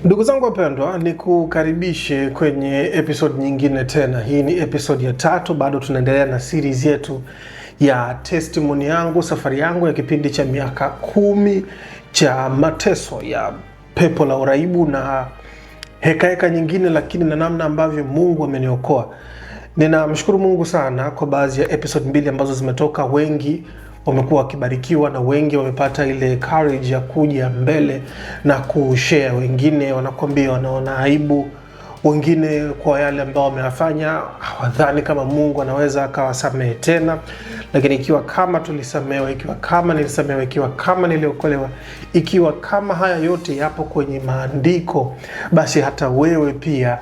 Ndugu zangu wapendwa, nikukaribishe kwenye episode nyingine tena. Hii ni episode ya 3, bado tunaendelea na series yetu ya testimony yangu, safari yangu ya kipindi cha miaka 10 cha mateso ya pepo la uraibu na heka nyingine, lakini na namna ambavyo Mungu ameniokoa. Ninamshukuru Mungu sana kwa baadhi ya episode 2 ambazo zimetoka. Wengi wamekuwa wakibarikiwa na wengi wamepata ile courage ya kuja mbele na kushare. Wengine wanakuambia wanaona aibu, wengine kwa yale ambao wameyafanya hawadhani kama Mungu anaweza akawasamehe tena. Lakini ikiwa kama tulisamehewa, ikiwa kama nilisamehewa, ikiwa kama niliokolewa, ikiwa kama haya yote yapo kwenye maandiko, basi hata wewe pia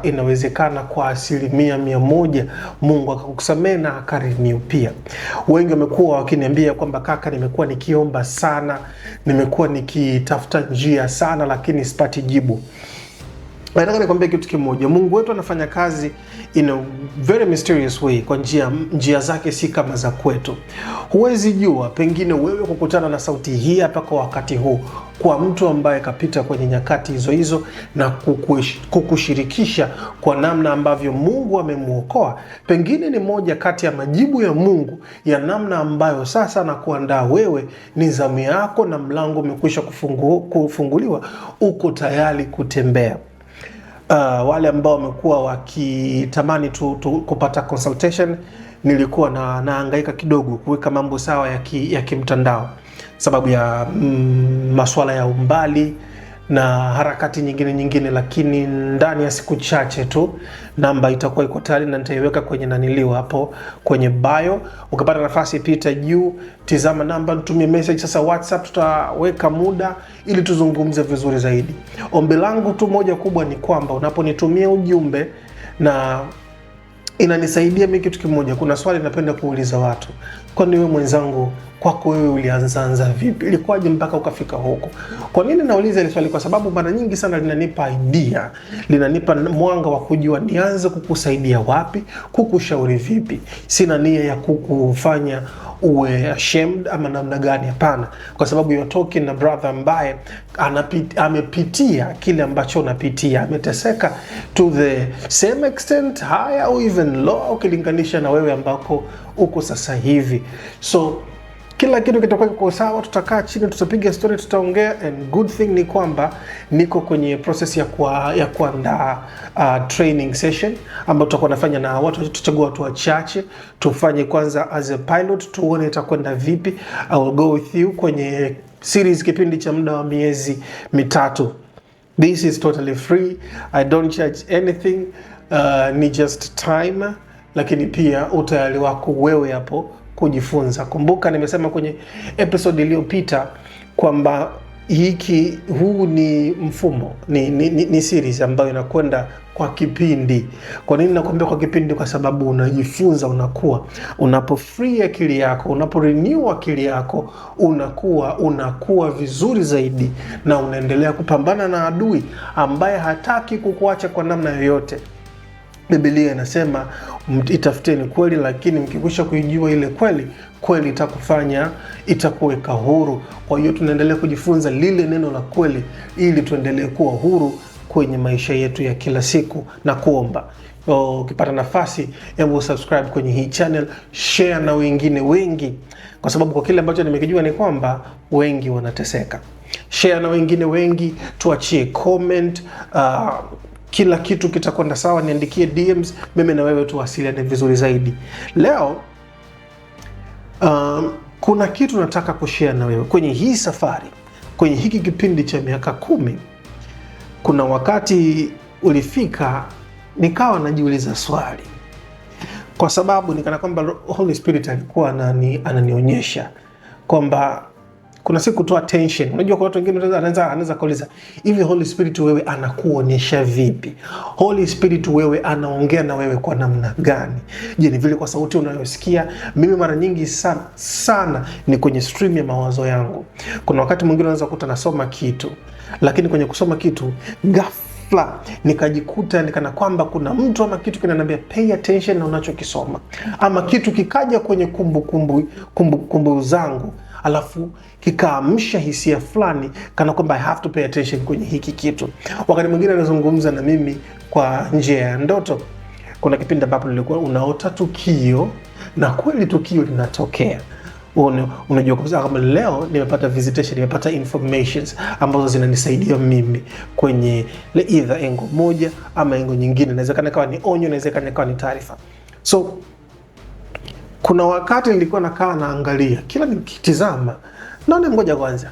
inawezekana kwa 100% Mungu akakusamehe na akarenew pia. Wengi wamekuwa wakiniambia kwamba kaka, nimekuwa nikiomba sana, nimekuwa nikitafuta njia sana, lakini sipati jibu. Nataka nikwambie kitu kimoja. Mungu wetu anafanya kazi in a very mysterious way, kwa njia zake si kama za kwetu. Huwezi jua, pengine wewe kukutana na sauti hii hapa kwa wakati huu, kwa mtu ambaye kapita kwenye nyakati hizo na kukushirikisha kwa namna ambavyo Mungu amemuokoa. Pengine ni moja kati ya majibu ya Mungu ya namna ambayo sasa na kuandaa wewe, ni zamu yako na mlango umekwisha kufunguliwa, uko tayari kutembea. Wale ambao wamekuwa wakitamani kupata consultation, nilikuwa nahangaika kidogo kuweka mambo sawa ya kimtandao, sababu ya masuala ya umbali na harakati nyingine, lakini ndani ya siku chache tu namba itakuwa iko tayari na nitaiweka kwenye naniliwa hapo kwenye bio. Ukipata nafasi pita juu, tizama namba, nitumie message. Sasa WhatsApp tutaweka muda ili tuzungumze vizuri zaidi. Ombi langu tu moja kubwa ni kwamba unaponitumia ujumbe, na inanisaidia mimi kitu kimoja. Kuna swali napenda kuuliza watu. Kwani wewe mwenzangu, kwako wewe ulianza vipi? Ilikuwaje mpaka ukafika huko? Kwa nini nauliza ile swali? Kwa sababu mara nyingi sana linanipa idea, linanipa mwanga wa kujua nianze kukusaidia wapi, kukushauri vipi. Sina nia ya kukufanya uwe ashamed ama namna gani, hapana. Kwa sababu you're talking na brother ambaye amepitia kile ambacho unapitia, ameteseka to the same extent, higher or even low, ukilinganisha na wewe ambako uko sasa hivi. So kila kitu kitakuwa kiko sawa, tutakaa chini, tutapiga story, tutaongea. And good thing ni kwamba niko kwenye process ya kuandaa training session ambayo tutakuwa nafanya na watu, tutachagua watu wachache tufanye kwanza as a pilot, tuone itakwenda vipi. I will go with you kwenye series, kipindi cha muda wa miezi 3. This is totally free. I don't charge anything. Ni just time, lakini pia utayari wako wewe hapo kujifunza. Kumbuka nimesema kwenye episode iliyopita kwamba huu ni mfumo, ni series ambayo inakwenda kwa kipindi. Kwa nini nakwambia kwa kipindi? Kwa sababu unajifunza, unapo free akili yako, unapo renew akili yako, unakuwa vizuri zaidi, na unaendelea kupambana na adui ambaye hataki kukuacha kwa namna yoyote. Biblia inasema itafuteni kweli, lakini mkikwisha kuijua ile kweli itakuweka huru. Kwa hiyo tunaendelea kujifunza lile neno la kweli ili tuendelee kuwa huru kwenye maisha yetu ya kila siku na kuomba. Ukipata nafasi, hebu subscribe kwenye hii channel, share na wengine wengi, kwa sababu kwa kile ambacho nimekijua ni kwamba wengi wanateseka. Share na wengine wengi, tuachie comment, kila kitu kitakwenda sawa. Niandikie DMs, mimi na wewe tuwasiliane vizuri zaidi. Leo kuna kitu nataka kushare na wewe kwenye hii safari, kwenye hiki kipindi cha miaka 10. Kuna wakati ulifika nikawa najiuliza swali, kwa sababu nikana kwamba Holy Spirit alikuwa ananionyesha kwamba kuna siku kutoa tension. Unajua kwa watu wengine anaweza kuuliza, hivi Holy Spirit wewe anakuonyesha vipi? Holy Spirit wewe anaongea na wewe kwa namna gani? Je, ni vile kwa sauti unayosikia? Mimi mara nyingi sana ni kwenye stream ya mawazo yangu. Kuna wakati mwingine unaweza kukuta nasoma kitu, lakini kwenye kusoma kitu ghafla nikajikuta nikana kwamba kuna mtu ama kitu kinaniambia pay attention na unachokisoma, ama kitu kikaja kwenye kumbukumbu zangu, alafu kikaamsha hisia fulani kana kwamba I have to pay attention kwenye hiki kitu. Wakati mwingine anazungumza na mimi kwa njia ya ndoto. Kuna kipindi ambapo nilikuwa unaota tukio na kweli tukio linatokea. Unajua kabisa kama leo nimepata visitation, nimepata informations ambazo zinanisaidia mimi kwenye either engo moja ama engo nyingine. Inawezekana kawa ni onyo, inawezekana kawa ni taarifa. So kuna wakati nilikuwa nakaa naangalia, kila nikitizama naona ngoja kwanza,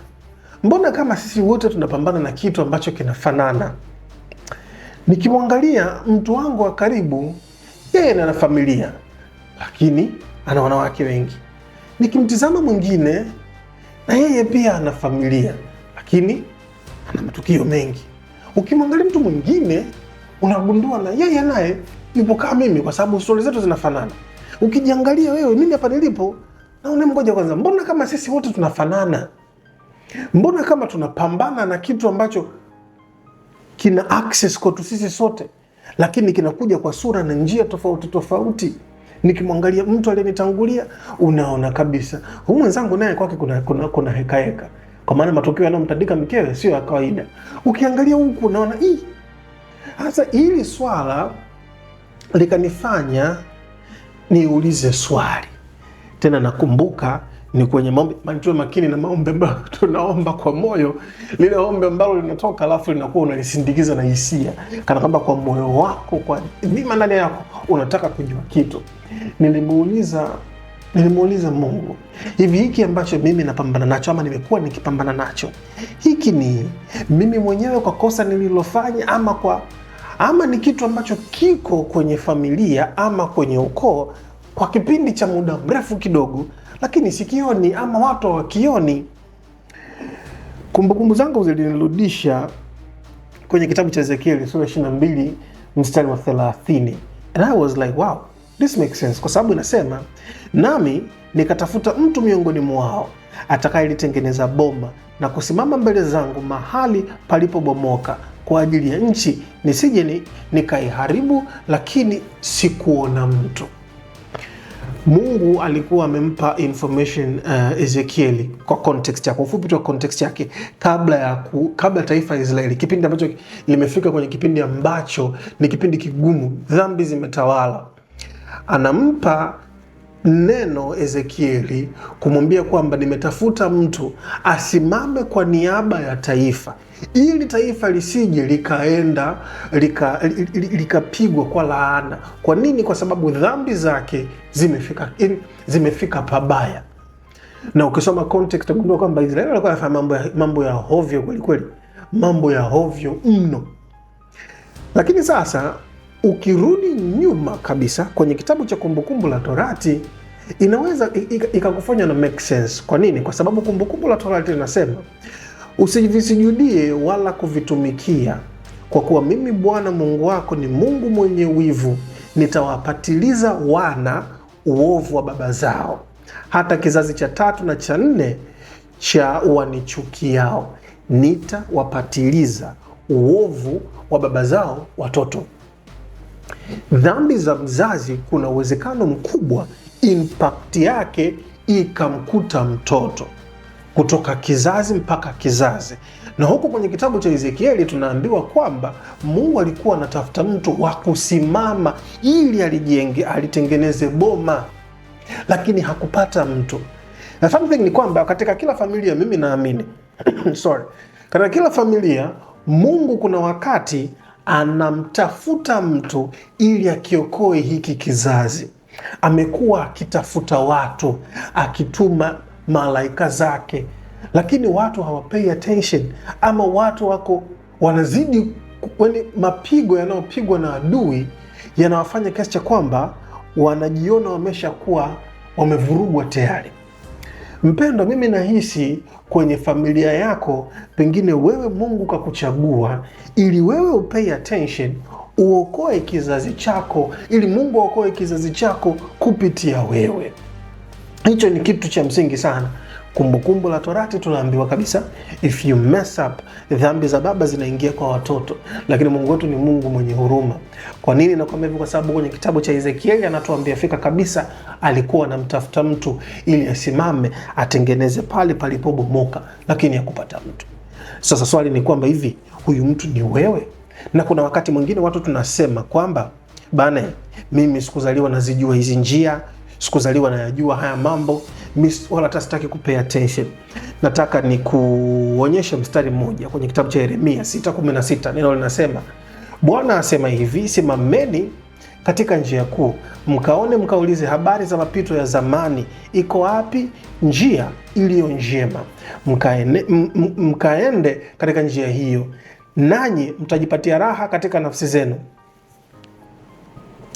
mbona kama sisi wote tunapambana na kitu ambacho kinafanana? Nikimwangalia mtu wangu wa karibu, yeye ana familia lakini ana wanawake wengi. Nikimtizama mwingine, na yeye pia ana familia lakini ana matukio mengi. Ukimwangalia mtu mwingine, unagundua na yeye naye yupo kama mimi, kwa sababu stori zetu zinafanana. Ukijiangalia wewe, mimi hapa nilipo, naona ngoja kwanza, mbona kama sisi wote tunafanana? Mbona kama tunapambana na kitu ambacho kina access kwetu sisi sote, lakini kinakuja kwa sura na njia tofauti tofauti. Nikimwangalia mtu aliyenitangulia, unaona kabisa huyu mwenzangu naye kwake kuna heka, kwa maana matokeo yanayomtandika mkewe sio ya kawaida. Ukiangalia huku unaona hasa hili swala likanifanya niulize swali tena. Nakumbuka ni kwenye maombi, tuwe makini na maombi ambayo tunaomba kwa moyo, lile ombi ambalo linatoka alafu linakuwa unalisindikiza na hisia, kana kwamba kwa moyo wako, kwa dhima ndani yako unataka kujua kitu. Nilimuuliza Mungu, hivi hiki ambacho mimi napambana nacho ama nimekuwa nikipambana nacho, hiki ni mimi mwenyewe kwa kosa nililofanya ama ni kitu ambacho kiko kwenye familia ama kwenye ukoo kwa kipindi cha muda mrefu kidogo, lakini sikioni ama watu hawakioni? Kumbukumbu zangu zilinirudisha kwenye kitabu cha Ezekieli sura 22 mstari wa 30. And I was like, wow, this makes sense, kwa sababu inasema, nami nikatafuta mtu miongoni mwao atakayelitengeneza boma na kusimama mbele zangu mahali palipobomoka kwa ajili ya nchi, nisije nikaiharibu, lakini sikuona mtu. Mungu alikuwa amempa information Ezekieli kwa context yake, ufupi tu context yake, kabla taifa la Israeli, kipindi ambacho limefika kwenye kipindi ambacho ni kipindi kigumu, dhambi zimetawala. Anampa neno Ezekieli kumwambia kwamba nimetafuta mtu asimame kwa niaba ya taifa, ili taifa lisije likaenda likapigwa kwa laana. Kwa nini? Kwa sababu dhambi zake zimefika pabaya. Na ukisoma context ugundua kwamba Israeli walikuwa wanafanya mambo ya hovyo kweli kweli, mambo ya hovyo mno. Lakini sasa ukirudi nyuma kabisa kwenye kitabu cha Kumbukumbu la Torati, inaweza ikakufanya na make sense. Kwa nini? Kwa sababu Kumbukumbu la Torati linasema, usivisujudie wala kuvitumikia, kwa kuwa mimi Bwana Mungu wako ni Mungu mwenye wivu, nitawapatiliza wana uovu wa baba zao hata kizazi cha 3 na cha 4 cha wanichukiao. Nitawapatiliza uovu wa baba zao watoto. Dhambi za mzazi, kuna uwezekano mkubwa impact yake ikamkuta mtoto kutoka kizazi mpaka kizazi. Na huko kwenye kitabu cha Ezekieli tunaambiwa kwamba Mungu alikuwa anatafuta mtu wa kusimama ili alitengeneze boma, lakini hakupata mtu. Na something ni kwamba katika kila familia, mimi naamini katika kila familia Mungu kuna wakati anamtafuta mtu ili akiokoe hiki kizazi. Amekuwa akitafuta watu, akituma malaika zake, lakini watu hawapay attention, ama watu wako wanazidi, mapigo yanayopigwa na adui yanawafanya kiasi cha kwamba wanajiona wameshakuwa wamevurugwa tayari. Mpendo, mimi nahisi kwenye familia yako, pengine wewe Mungu kakuchagua ili wewe upay attention, uokoe kizazi chako, ili Mungu aokoe kizazi chako kupitia wewe. Hicho ni kitu cha msingi sana Kumbukumbu la Torati tunaambiwa kabisa, if you mess up, dhambi za baba zinaingia kwa watoto, lakini Mungu wetu ni Mungu mwenye huruma. Kwa nini nakwambia hivyo? Kwa sababu kwenye kitabu cha Ezekieli anatuambia fika kabisa alikuwa anamtafuta mtu ili asimame atengeneze pale palipobomoka, lakini hakupata mtu. Sasa swali ni kwamba hivi, huyu mtu ni wewe? Na kuna wakati mwingine watu tunasema kwamba bana, mimi sikuzaliwa nazijua hizi njia, sikuzaliwa nayajua haya mambo, wala hata sitaki kupay attention. Nataka ni kuonyesha mstari mmoja kwenye kitabu cha Yeremia 6:16. Neno linasema, Bwana asema hivi, simameni katika njia kuu, mkaone mkaulize habari za mapito ya zamani, iko wapi njia iliyo njema, mkaende katika njia hiyo, nanyi mtajipatia raha katika nafsi zenu.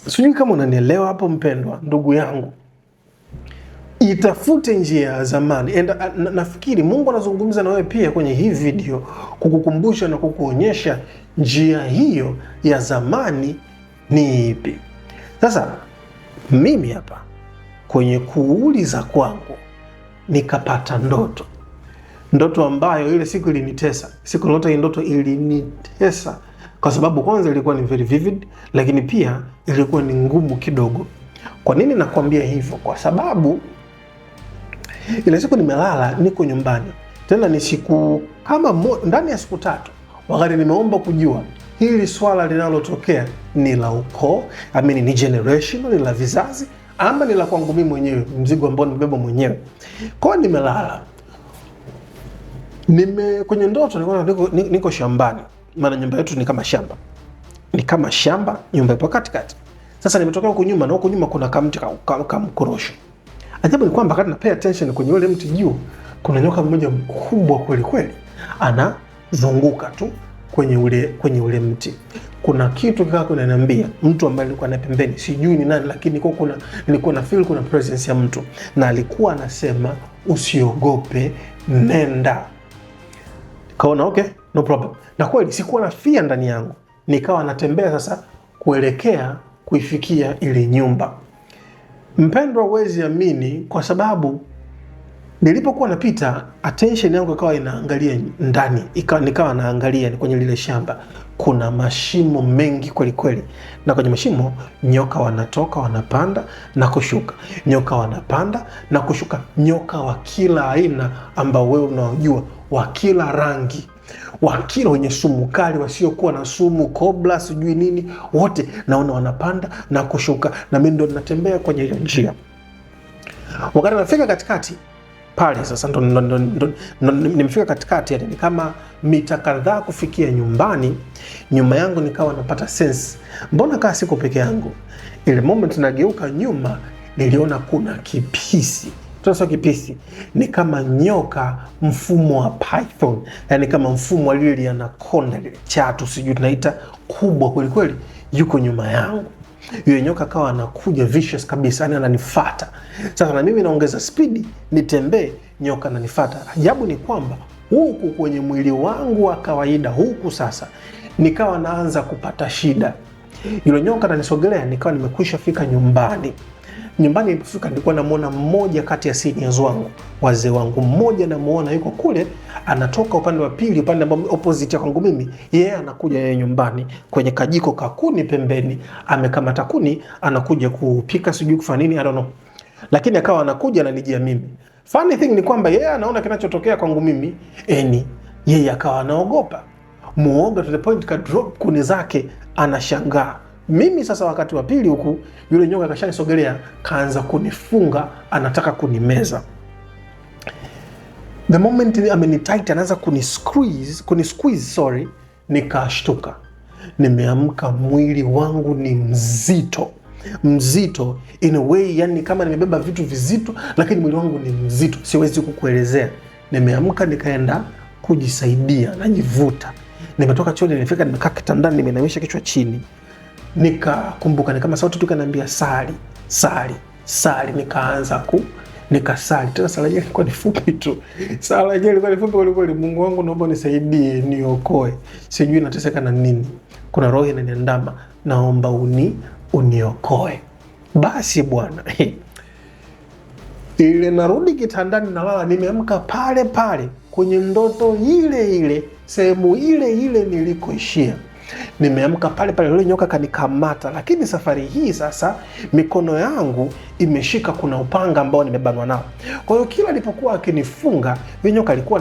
Sijui kama unanielewa hapo mpendwa ndugu yangu. Itafute njia ya zamani. Nafikiri Mungu anazungumza na wewe pia kwenye hii video kukukumbusha na kukuonyesha njia hiyo ya zamani ni ipi. Sasa mimi hapa kwenye kuuliza kwangu nikapata ndoto ambayo ile siku ilinitesa. Siku yote ndoto ilinitesa kwa sababu kwanza ilikuwa ni very vivid, lakini pia ilikuwa ni ngumu kidogo. Kwa nini nakwambia hivyo? Kwa sababu ile siku nimelala, niko nyumbani, tena ni siku kama ndani ya siku 3, wakati nimeomba kujua hili swala linalotokea ni la ukoo, ni generation, ni la vizazi, ama ni la kwangu mimi mwenyewe, mzigo ambao nimebeba mwenyewe. Kwa nimelala, kwenye ndoto niko shambani, maana nyumba yetu ni kama shamba, nyumba ipo katikati. Sasa nimetokea huko nyuma, na huko nyuma kuna kamti kamkorosho. Ajabu ni kwamba wakati na pay attention kwenye ule mti juu, kuna nyoka mmoja mkubwa kweli kweli anazunguka tu kwenye ule mti. Kuna kitu kikawa kinaniambia, mtu ambaye alikuwa na pembeni, sijui ni nani, lakini nilikuwa na feel kuna presence ya mtu, na alikuwa anasema usiogope, nenda. Kaona okay, no problem. Na kweli sikuwa na fear ndani yangu, nikawa natembea sasa kuelekea kuifikia ile nyumba. Mpendwa, huwezi amini, kwa sababu nilipokuwa napita attention yangu ikawa inaangalia ndani, nikawa naangalia kwenye lile shamba. Kuna mashimo mengi kweli kweli, na kwenye mashimo nyoka wanatoka wanapanda na kushuka, nyoka wanapanda na kushuka, nyoka wa kila aina ambao wewe unajua, wa kila rangi, wa kila wenye sumu kali, wasiokuwa na sumu, kobra sijui nini, wote naona wanapanda na kushuka, na mimi ndo ninatembea kwenye hiyo njia. Wakati nafika katikati pale sasa, nimefika katikati, yani kama mita kadhaa kufikia nyumbani, nyuma yangu nikawa napata sense, mbona kaa siko peke yangu. Ile moment nageuka nyuma, niliona kuna kipisi. Sasa kipisi ni kama nyoka mfumo wa python, yani kama mfumo wa lile anaconda, lile chatu sijui tunaita, kubwa kweli kweli, yuko nyuma yangu. Yule nyoka kawa anakuja vicious kabisa, yani ananifuata. Sasa na mimi naongeza speed nitembee, nyoka ananifuata. Ajabu ni kwamba huku kwenye mwili wangu wa kawaida huku sasa nikawa naanza kupata shida. Yule nyoka ananisogelea, nikawa nimekwisha fika nyumbani. Nyumbani nilipofika nilikuwa namuona mmoja kati ya seniors wangu, wazee wangu. Mmoja namuona yuko kule, anatoka upande wa pili, upande ambao opposite ya kwangu mimi. Yeye anakuja yeye nyumbani kwenye kajiko kakuni pembeni, amekamata kuni, anakuja kupika sijui kufanya nini, I don't know. Lakini akawa anakuja ananijia mimi. Funny thing ni kwamba yeye anaona kinachotokea kwangu mimi, yeye akawa anaogopa. Muoga to the point ka drop kuni zake, anashangaa. Mimi sasa wakati wa pili huku, yule nyoka kashanisogelea, kaanza kunifunga, anataka kunimeza. The moment amenitight, anaanza kunisqueeze, nikashtuka. Nimeamka, mwili wangu ni mzito in a way, yani kama nimebeba vitu vizito, lakini mwili wangu ni mzito, siwezi kukuelezea. Nimeamka, nikaenda kujisaidia, najivuta. Nimetoka chooni, nimefika, nimekaa kitandani, nimenamisha kichwa chini. Nikakumbuka, ni kama sauti tu kaniambia sali. Nikaanza nikasali. Tena sala yenyewe ilikuwa ni fupi tu. Sala yenyewe ilikuwa ni fupi kwa kweli. Mungu wangu, naomba nisaidie, niokoe. Sijui nateseka na nini. Kuna roho inaniandama, naomba uniokoe. Basi Bwana. Ile narudi kitandani nalala, nimeamka pale pale kwenye ndoto ile ile, sehemu ile ile nilikoishia. Nimeamka pale pale, yule nyoka kanikamata, lakini safari hii sasa mikono yangu imeshika kuna upanga ambao nimebanwa nao. Kwa hiyo kila alipokuwa akinifunga, yule nyoka alikuwa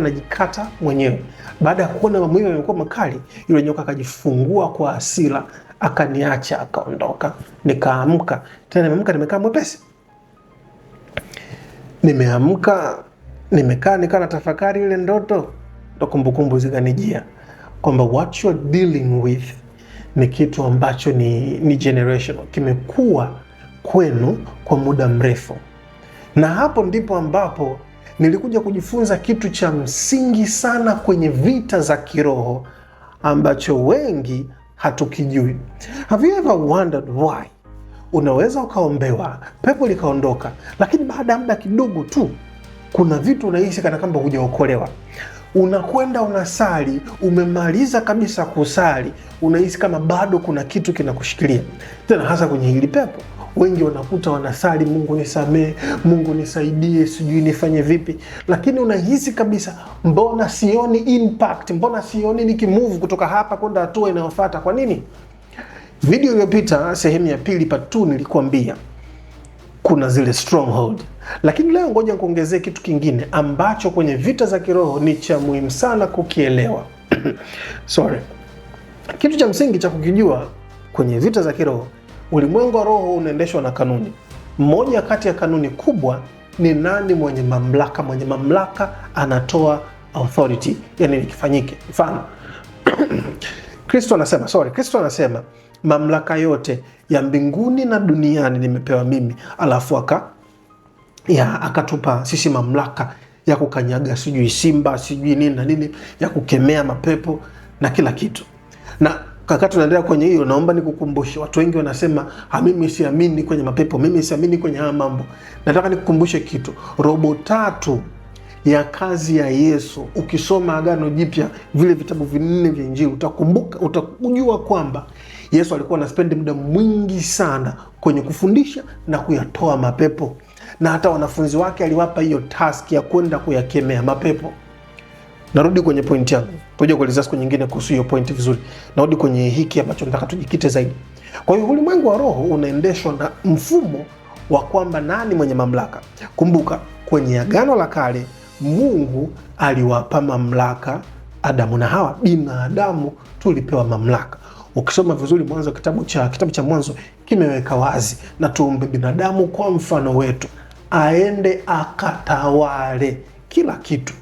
anajikata mwenyewe. Baada ya kuona maumivu yamekuwa makali, yule nyoka akajifungua kwa hasira, akaniacha, akaondoka. Nikaamka tena, nimekaa mwepesi. Nimeamka, nimekaa na tafakari ile ndoto, ndo kumbukumbu zikanijia kwamba what you are dealing with ni kitu ambacho ni generational, kimekuwa kwenu kwa muda mrefu. Na hapo ndipo ambapo nilikuja kujifunza kitu cha msingi sana kwenye vita za kiroho ambacho wengi hatukijui. Have you ever wondered why? Unaweza ukaombewa, pepo likaondoka, lakini baada ya muda kidogo tu kuna vitu unahisi kana kwamba hujaokolewa. Unakwenda unasali, umemaliza kabisa kusali, unahisi kama bado kuna kitu kinakushikilia. Tena hasa kwenye hili pepo, wengi wanakuta wanasali, Mungu nisamee, Mungu nisaidie, sijui nifanye vipi, lakini unahisi kabisa, mbona sioni impact, mbona sioni nikimove kutoka hapa kwenda hatua inayofuata? Kwa nini? Video iliyopita, sehemu ya pili, part 2, nilikuambia kuna zile stronghold. Lakini leo ngoja nikuongezee kitu kingine ambacho kwenye vita za kiroho ni cha muhimu sana kukielewa. Kitu cha msingi cha kukijua kwenye vita za kiroho, ulimwengu wa roho unaendeshwa na kanuni. Moja kati ya kanuni kubwa ni nani mwenye mamlaka. Mwenye mamlaka anatoa authority, yani ikifanyike. Mfano, Kristo anasema mamlaka yote ya mbinguni na duniani nimepewa mimi, alafu akatupa sisi mamlaka ya kukanyaga sijui simba, sijui nini na nini, ya kukemea mapepo na kila kitu. Na kaka, tunaendelea kwenye hiyo, naomba nikukumbushe, watu wengi wanasema mimi siamini kwenye mapepo, mimi siamini kwenye haya mambo. Nataka nikukumbushe kitu. 3/4 ya kazi ya Yesu, ukisoma Agano Jipya, vile vitabu 4 vya Injili, utakujua kwamba Yesu alikuwa anaspendi muda mwingi sana kwenye kufundisha na kuyatoa mapepo, na hata wanafunzi wake aliwapa hiyo task ya kwenda kuyakemea mapepo. Narudi kwenye point yangu, tuje kuelezea siku nyingine kuhusu hiyo point vizuri. Narudi kwenye hiki ambacho nataka tujikite zaidi. Kwa hiyo ulimwengu wa roho unaendeshwa na mfumo wa kwamba nani mwenye mamlaka. Kumbuka kwenye Agano la Kale Mungu aliwapa mamlaka Adamu na Hawa. Binadamu tulipewa mamlaka. Ukisoma vizuri Mwanzo, kitabu cha Mwanzo kimeweka wazi, na tuumbe binadamu kwa mfano wetu, aende akatawale kila kitu.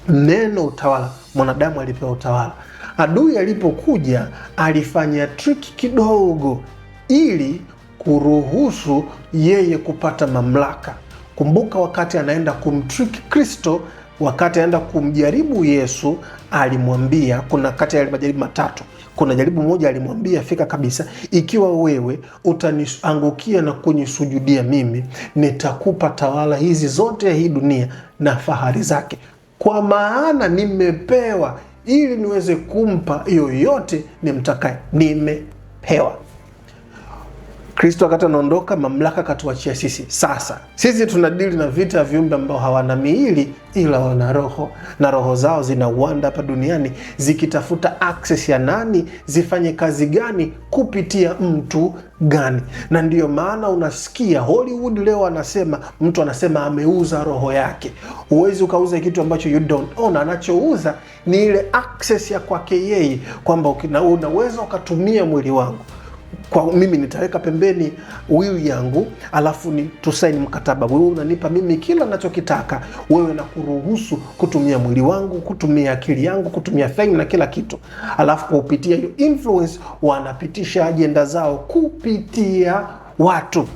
Neno utawala, mwanadamu alipewa utawala. Adui alipokuja alifanya triki kidogo ili kuruhusu yeye kupata mamlaka. Kumbuka wakati anaenda kumtriki Kristo, wakati anaenda kumjaribu Yesu, alimwambia, kuna kati ya majaribu matatu, kuna jaribu moja alimwambia fika kabisa, ikiwa wewe utaniangukia na kunisujudia mimi, nitakupa tawala hizi zote ya hii dunia na fahari zake, kwa maana nimepewa ili niweze kumpa yoyote nimtakaye. Nimepewa. Kristo wakati anaondoka, mamlaka katuachia sisi. Sasa sisi tunadili na vita ya viumbe ambao hawana miili ila wana roho, na roho zao zinauanda hapa duniani zikitafuta access ya nani, zifanye kazi gani kupitia mtu gani. Na ndiyo maana unasikia Hollywood leo mtu anasema ameuza roho yake. Huwezi ukauza kitu ambacho you don't own. Anachouza ni ile access ya kwake yeye, kwamba unaweza ukatumia mwili wangu, kwa mimi nitaweka pembeni will yangu, alafu tusaini mkataba. Wewe unanipa mimi kila ninachokitaka, wewe na kuruhusu kutumia mwili wangu, kutumia akili yangu, kutumia fame na kila kitu. Alafu kupitia hiyo influence wanapitisha ajenda zao kupitia watu.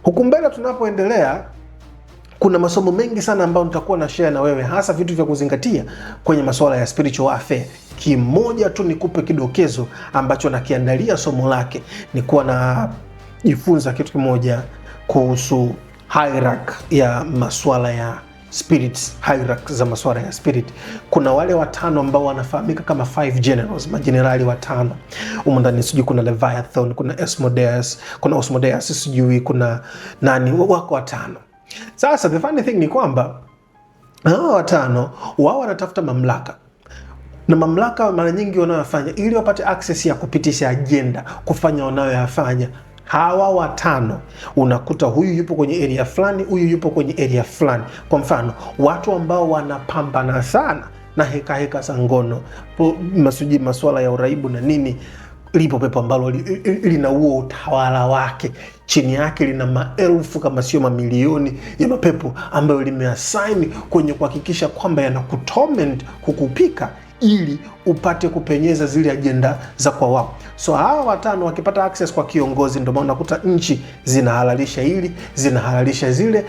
Huku mbele tunapoendelea, kuna masomo mengi sana ambayo nitakuwa na share na wewe, hasa vitu vya kuzingatia kwenye masuala ya spiritual warfare. Kimoja tu nikupe kidokezo ambacho nakiandalia somo lake, ni kuwa na jifunza kitu kimoja kuhusu hierarchy ya masuala spirits, hierarchy za masuala ya spirit. Kuna wale watano ambao wanafahamika kama 5 generals, majenerali watano. Humo ndani sijui kuna Leviathan, kuna Asmodeus, sijui kuna nani, wako watano. Sasa the funny thing ni kwamba hawa watano wao wanatafuta mamlaka, na mamlaka mara nyingi wanayofanya ili wapate access ya kupitisha agenda, kufanya wanayoyafanya. Hawa watano unakuta huyu yupo kwenye area fulani, huyu yupo kwenye area fulani. Kwa mfano, watu ambao wanapambana sana na heka za ngono, masuala ya uraibu na nini, lipo pepo ambalo lina huo utawala wake. Chini yake lina maelfu kama sio mamilioni ya mapepo ambayo limeassign kwenye kuhakikisha kwamba yanakutorment, kukupika ili upate kupenyeza zile agenda za kwa wao. So hawa watano wakipata access kwa kiongozi, ndio maana unakuta nchi zinahalalisha hili, zinahalalisha zile,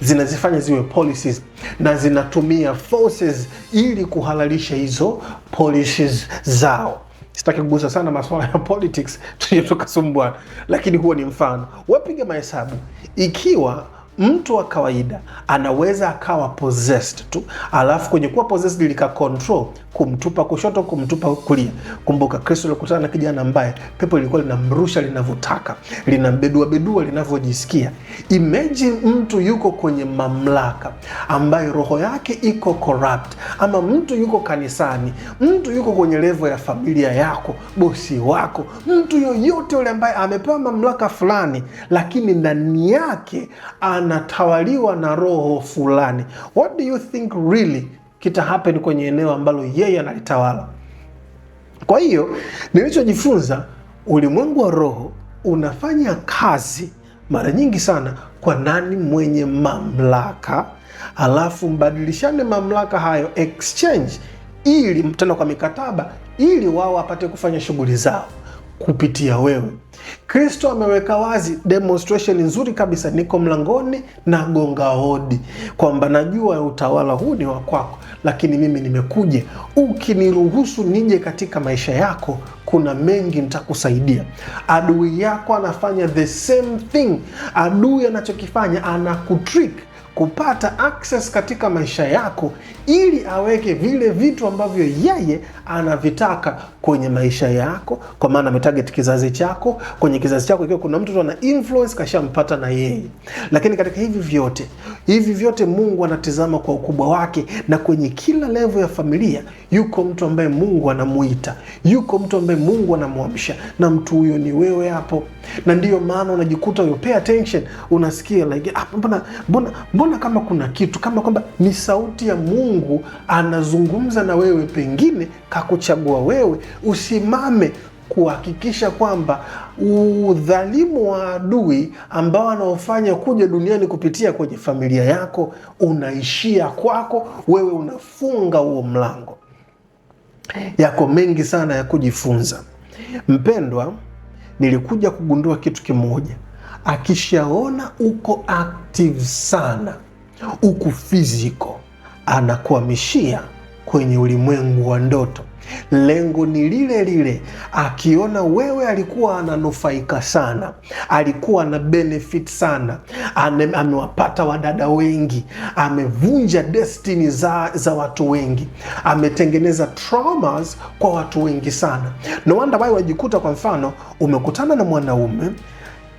zinazifanya ziwe policies, na zinatumia forces ili kuhalalisha hizo policies zao. Sitaki kugusa sana masuala ya politics, tukasumbua, lakini huo ni mfano. Wapiga mahesabu, ikiwa mtu wa kawaida anaweza akawa possessed tu, alafu kwenye kuwa possessed lika control kumtupa kushoto, kumtupa kulia. Kumbuka Kristo alikutana na kijana ambaye pepo ilikuwa linamrusha linavyotaka, linambedua linavyojisikia. Imagine mtu yuko kwenye mamlaka ambaye roho yake iko corrupt, ama mtu yuko kanisani, mtu yuko kwenye level ya familia yako, bosi wako, mtu yoyote yule ambaye amepewa mamlaka fulani, lakini ndani yake anatawaliwa na roho fulani. What do you think really kita happen kwenye eneo ambalo yeye analitawala? Kwa hiyo nilichojifunza, ulimwengu wa roho unafanya kazi mara nyingi sana kwa nani mwenye mamlaka, alafu mbadilishane mamlaka hayo, exchange, ili tena kwa mikataba, ili wao wapate kufanya shughuli zao kupitia wewe. Kristo ameweka wazi demonstration nzuri kabisa, niko mlangoni na gonga hodi, kwamba najua utawala huu ni wa kwako, lakini mimi nimekuja, ukiniruhusu nije katika maisha yako, kuna mengi nitakusaidia. Adui yako anafanya the same thing. Adui anachokifanya, anakutrick kupata access katika maisha yako, ili aweke vile vitu ambavyo yeye anavitaka kwenye maisha yako, kwa maana ametarget kizazi chako. Kwenye kizazi chako ikiwa kuna mtu ana influence, kashampata na yeye. Lakini katika hivi vyote Mungu anatizama kwa ukubwa wake, na kwenye kila level ya familia yuko mtu ambaye Mungu anamuita, yuko mtu ambaye Mungu anamwamsha, na mtu huyo ni wewe hapo. Na ndiyo maana unajikuta you pay attention, unasikia like mbona kama kuna kitu kama kwamba ni sauti ya Mungu anazungumza na wewe, pengine kakuchagua wewe usimame kuhakikisha kwamba udhalimu wa adui ambao anaofanya kuja duniani kupitia kwenye familia yako unaishia kwako, wewe unafunga huo mlango. Yako mengi sana ya kujifunza. Mpendwa, nilikuja kugundua kitu kimoja. Akishaona uko active sana, uko physical, anakuhamishia kwenye ulimwengu wa ndoto. Lengo ni lile lile. Akiona wewe alikuwa ananufaika sana, alikuwa na benefit sana, amewapata wadada wengi, amevunja destiny za watu wengi, ametengeneza traumas kwa watu wengi sana. No wonder why wajikuta, kwa mfano, umekutana na mwanaume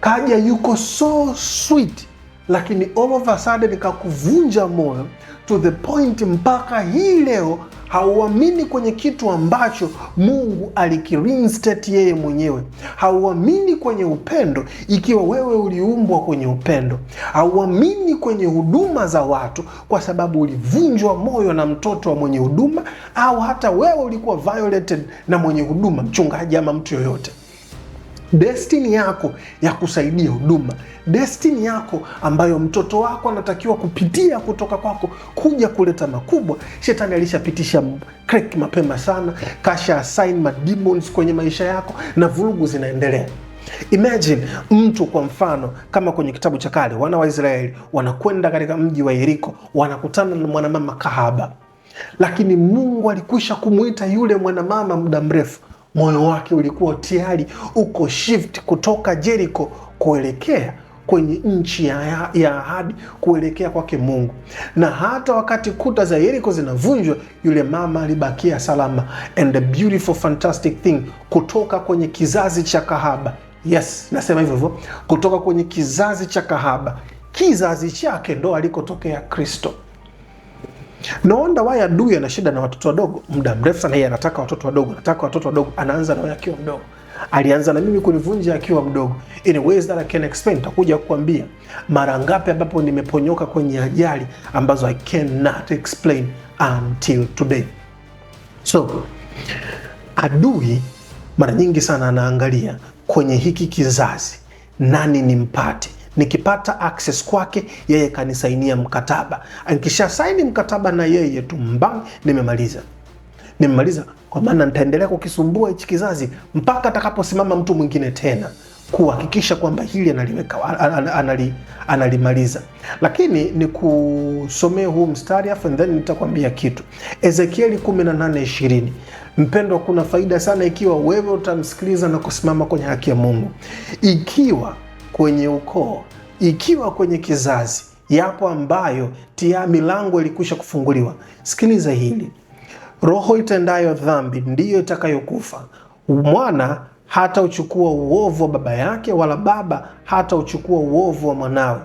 kaja yuko so sweet, lakini all of a sudden kakuvunja moyo to the point mpaka hii leo hauamini kwenye kitu ambacho Mungu alikireinstate yeye mwenyewe. Hauamini kwenye upendo ikiwa wewe uliumbwa kwenye upendo. Hauamini kwenye huduma za watu kwa sababu ulivunjwa moyo na mtoto wa mwenye huduma, au hata wewe ulikuwa violated na mwenye huduma, mchungaji ama mtu yoyote. Destiny yako ya kusaidia huduma, destiny yako ambayo mtoto wako anatakiwa kupitia kutoka kwako kuja kuleta makubwa, shetani alishapitisha crack mapema sana, kasha assign mademons kwenye maisha yako na vurugu zinaendelea. Imagine mtu, kwa mfano, kama kwenye kitabu cha kale, wana wa Israeli wanakwenda katika mji wa Yeriko, wanakutana na mwanamama kahaba, lakini Mungu alikwisha kumuita yule mwanamama muda mrefu. Moyo wake ulikuwa tayari uko shift kutoka Jericho kuelekea kwenye nchi ya ahadi kuelekea kwake Mungu. Na hata wakati kuta za Yeriko zinavunjwa, yule mama alibakia salama. And the beautiful fantastic thing, kutoka kwenye kizazi cha kahaba, yes, nasema hivyo, kutoka kwenye kizazi cha kahaba, kizazi chake ndo alikotokea Kristo. No wonder why adui ana shida na watoto wadogo muda mrefu sana. Yeye anataka watoto wadogo, anaanza na akiwa mdogo. Alianza na mimi kunivunja akiwa mdogo. In ways that I can explain, takuja kukwambia mara ngapi ambapo nimeponyoka kwenye ajali ambazo I cannot explain until today. So adui mara nyingi sana anaangalia kwenye hiki kizazi, nani nimpate. Nikipata access kwake, yeye kanisainia mkataba. Nikisha saini mkataba na yeye tu, nimemaliza, kwa maana nitaendelea kukisumbua hichi kizazi mpaka atakaposimama mtu mwingine tena kuhakikisha kwamba hili analimaliza. Lakini ni kusomea huu mstari afu and then nitakwambia kitu. Ezekieli 18:20. Mpendwa, kuna faida sana ikiwa wewe utamsikiliza na kusimama kwenye haki ya Mungu. Ikiwa kwenye ukoo, ikiwa kwenye kizazi, yapo ambayo milango ilikwisha kufunguliwa. Sikiliza hili. Roho itendayo dhambi ndiyo itakayokufa. Mwana hata uchukua uovu wa baba yake, wala baba hata uchukua uovu wa mwanawe.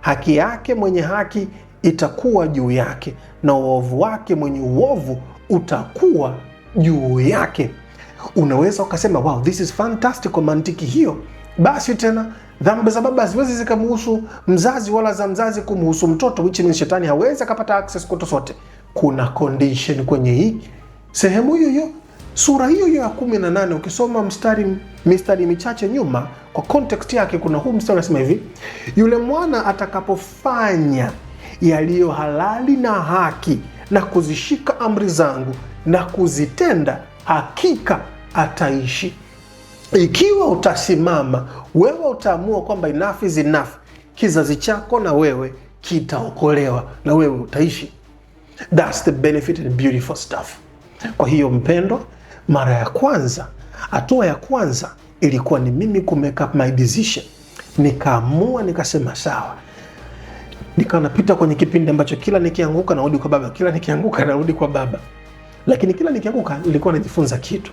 Haki yake mwenye haki itakuwa juu yake, na uovu wake mwenye uovu utakuwa juu yake. Unaweza ukasema wow, this is fantastic. Kwa mantiki hiyo basi tena dhambi za baba haziwezi zikamhusu mzazi wala za mzazi kumhusu mtoto, which means shetani hawezi akapata access kwetu sote. Kuna condition kwenye hii sehemu hiyo, sura hiyo ya 18. Ukisoma mistari michache nyuma, kwa context yake, kuna huu mstari unasema hivi: yule mwana atakapofanya yaliyo halali na haki na kuzishika amri zangu na kuzitenda, hakika ataishi. Ikiwa utasimama, wewe utaamua kwamba enough is enough, kizazi chako na wewe kitaokolewa na wewe utaishi. That's the benefit and beautiful stuff. Kwa hiyo mpendwa, mara ya kwanza, hatua ya kwanza ilikuwa ni mimi ku make up my decision. Nikaamua, nikasema sawa. Nikawa napita kwenye kipindi ambacho kila nikianguka narudi kwa baba, kila nikianguka narudi kwa baba. Lakini kila nikianguka nilikuwa najifunza kitu.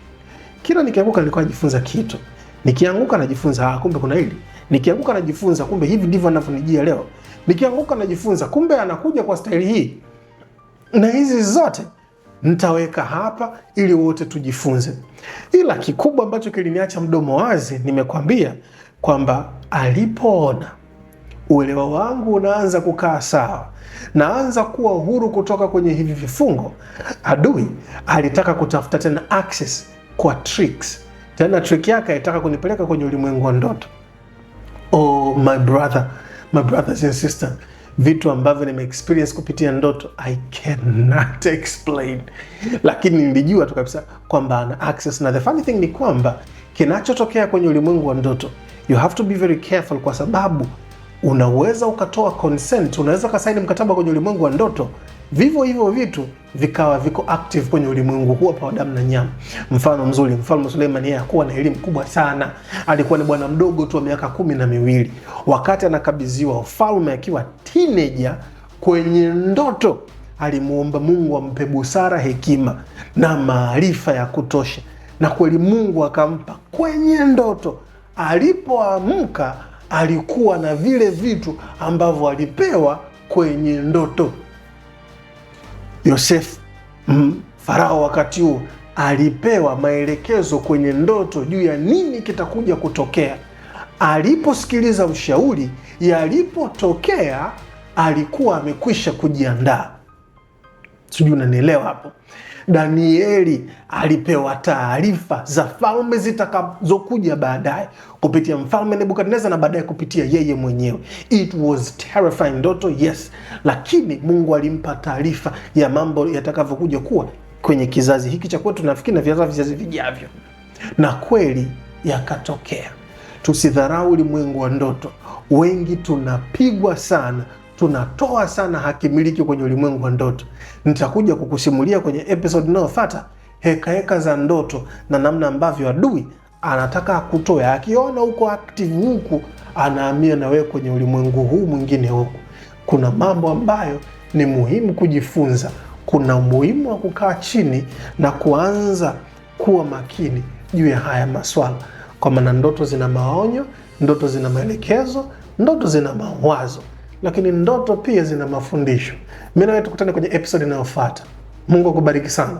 Nikianguka najifunza, kumbe kuna hili. Nikianguka najifunza, kumbe hivi ndivyo anavyonijia leo. Nikianguka najifunza, kumbe anakuja kwa staili hii. Na hizi zote nitaweka hapa ili wote tujifunze. Ila kikubwa ambacho kiliniacha mdomo wazi, nimekwambia kwamba alipoona uelewa wangu unaanza kukaa sawa, naanza kuwa huru kutoka kwenye hivi vifungo, adui alitaka kutafuta tena access kwa tricks. Tena trick yake alitaka kunipeleka kwenye ulimwengu wa ndoto. Oh my brothers and sisters, vitu ambavyo nime-experience kupitia ndoto I cannot explain. Lakini nilijua tu kabisa kwamba ana access. Na the funny thing ni kwamba kinachotokea kwenye ulimwengu wa ndoto, you have to be very careful, kwa sababu unaweza ukatoa consent, unaweza ukasaini mkataba kwenye ulimwengu wa ndoto, vivyo hivyo vitu vikawa viko active kwenye ulimwengu huu hapa wa damu na nyama. Mfano mzuri, Mfalme Suleiman, yeye hakuwa na elimu kubwa sana. Alikuwa ni bwana mdogo tu wa miaka 12. Wakati anakabidhiwa ufalme akiwa teenager, kwenye ndoto alimuomba Mungu ampe busara, hekima na maarifa ya kutosha. Na kweli Mungu akampa kwenye ndoto. Alipoamka alikuwa na vile vitu ambavyo alipewa kwenye ndoto. Yosefu, Farao wakati huo, alipewa maelekezo kwenye ndoto juu ya nini kitakuja kutokea. Aliposikiliza ushauri, yalipotokea alikuwa amekwisha kujiandaa. Sijui unanielewa hapo. Danieli alipewa taarifa za falme zitakazokuja baadaye kupitia mfalme Nebukadneza na baadaye kupitia yeye mwenyewe. It was terrifying ndoto, yes, lakini Mungu alimpa taarifa ya mambo yatakavyokuja kuwa kwenye kizazi hiki cha kwetu, nafikiri na vizazi vijavyo. Na kweli yakatokea. Tusidharau ulimwengu wa ndoto. Wengi tunapigwa sana, tunatoa sana hakimiliki kwenye ulimwengu wa ndoto. Nitakuja kukusimulia kwenye episode inayofuata heka za ndoto na namna ambavyo adui anataka akutoe. Akiona uko active huku, anahamia na wewe kwenye ulimwengu huu mwingine huku. Kuna mambo ambayo ni muhimu kujifunza. Kuna umuhimu wa kukaa chini na kuanza kuwa makini juu ya haya maswala, kwa maana ndoto zina maonyo, ndoto zina maelekezo, ndoto zina mawazo, lakini ndoto pia zina mafundisho. Mimi na wewe tukutane kwenye episode inayofuata. Mungu akubariki sana.